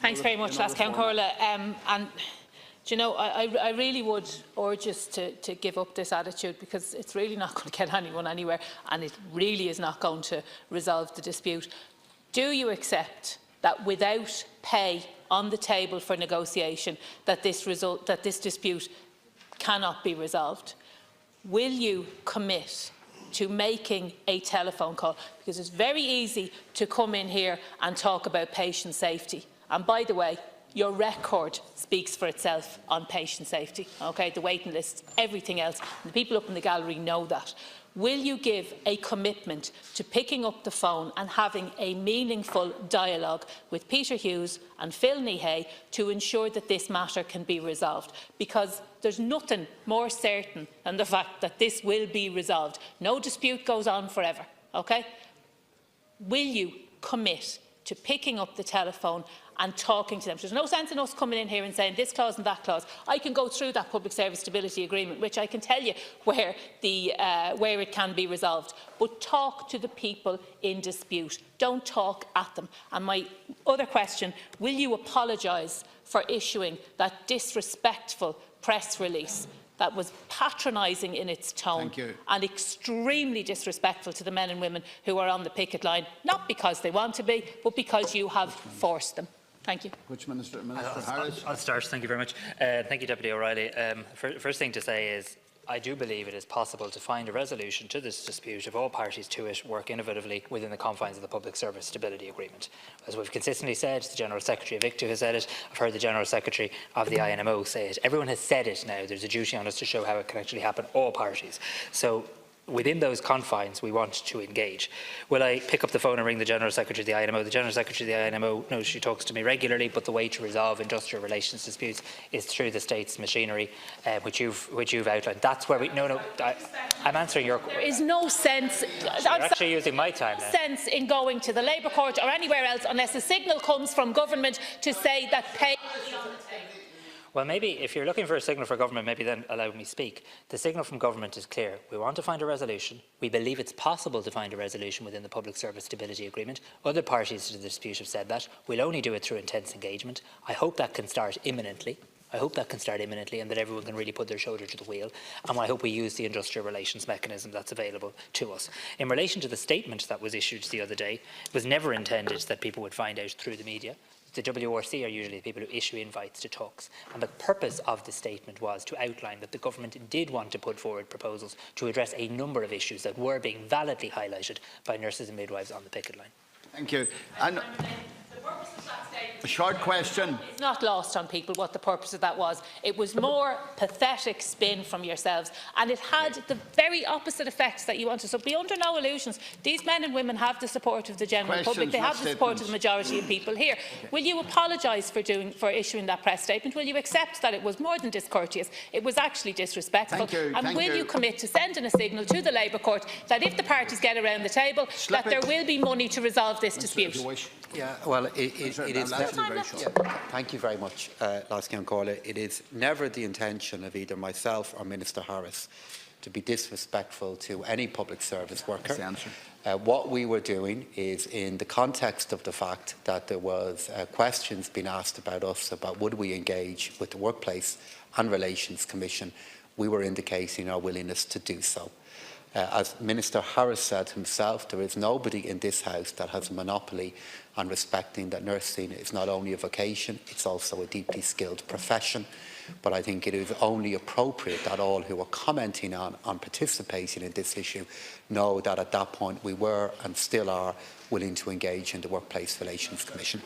Thanks very much, Lascount Corla. And do you know, I really would urge us to give up this attitude, because it's really not going to get anyone anywhere, and it really is not going to resolve the dispute. Do you accept that without pay on the table for negotiation, that this dispute cannot be resolved? Will you commit to making a telephone call? Because it's very easy to come in here and talk about patient safety. And by the way, your record speaks for itself on patient safety. Okay, the waiting lists, everything else. And the people up in the gallery know that. Will you give a commitment to picking up the phone and having a meaningful dialogue with Peter Hughes and Phil Nehay to ensure that this matter can be resolved? Because there's nothing more certain than the fact that this will be resolved. No dispute goes on forever. Okay? Will you commit to picking up the telephone and talking to them? There's no sense in us coming in here and saying this clause and that clause. I can go through that Public Service Stability Agreement, which I can tell you where it can be resolved. But talk to the people in dispute. Don't talk at them. And my other question, will you apologise for issuing that disrespectful press release that was patronising in its tone and extremely disrespectful to the men and women who are on the picket line, not because they want to be, but because you have forced them? Thank you. Which Minister? Minister Harris. I'll start. Thank you very much. Thank you, Deputy O'Reilly. First thing to say is, I do believe it is possible to find a resolution to this dispute if all parties to it work innovatively within the confines of the Public Service Stability Agreement. As we've consistently said, the General Secretary of ICTU has said it, I've heard the General Secretary of the INMO say it. Everyone has said it now. There's a duty on us to show how it can actually happen, all parties. So within those confines, we want to engage. Will I pick up the phone and ring the General Secretary of the INMO? The General Secretary of the INMO knows she talks to me regularly, but the way to resolve industrial relations disputes is through the state's machinery, which you've outlined. That's where we. I'm answering your. There is no sense. You're actually using my time now. Sense in going to the Labour Court or anywhere else unless a signal comes from government to say that pay. Well, maybe if you're looking for a signal for government, maybe then allow me speak. The signal from government is clear. We want to find a resolution. We believe it's possible to find a resolution within the Public Service Stability Agreement. Other parties to the dispute have said that. We'll only do it through intense engagement. I hope that can start imminently. I hope that can start imminently and that everyone can really put their shoulder to the wheel. And I hope we use the industrial relations mechanism that's available to us. In relation to the statement that was issued the other day, it was never intended that people would find out through the media. The WRC are usually the people who issue invites to talks, and the purpose of the statement was to outline that the government did want to put forward proposals to address a number of issues that were being validly highlighted by nurses and midwives on the picket line. Thank you. And a short question. It's not lost on people what the purpose of that was. It was more pathetic spin from yourselves, and it had the very opposite effects that you wanted. So be under no illusions. These men and women have the support of the general public. They have the support of the majority of people here. Will you apologise for issuing that press statement? Will you accept that it was more than discourteous? It was actually disrespectful. And will you commit to sending a signal to the Labour Court that if the parties get around the table, that there will be money to resolve this dispute? Yeah, well, it is. Thank you very much, Lascount Corla. It is never the intention of either myself or Minister Harris to be disrespectful to any public service worker. What we were doing is, in the context of the fact that there was questions being asked about us about would we engage with the Workplace and Relations Commission, we were indicating our willingness to do so. As Minister Harris said himself, there is nobody in this House that has a monopoly on respecting that nursing is not only a vocation, it's also a deeply skilled profession. But I think it is only appropriate that all who are commenting on participating in this issue know that at that point we were and still are willing to engage in the Workplace Relations Commission.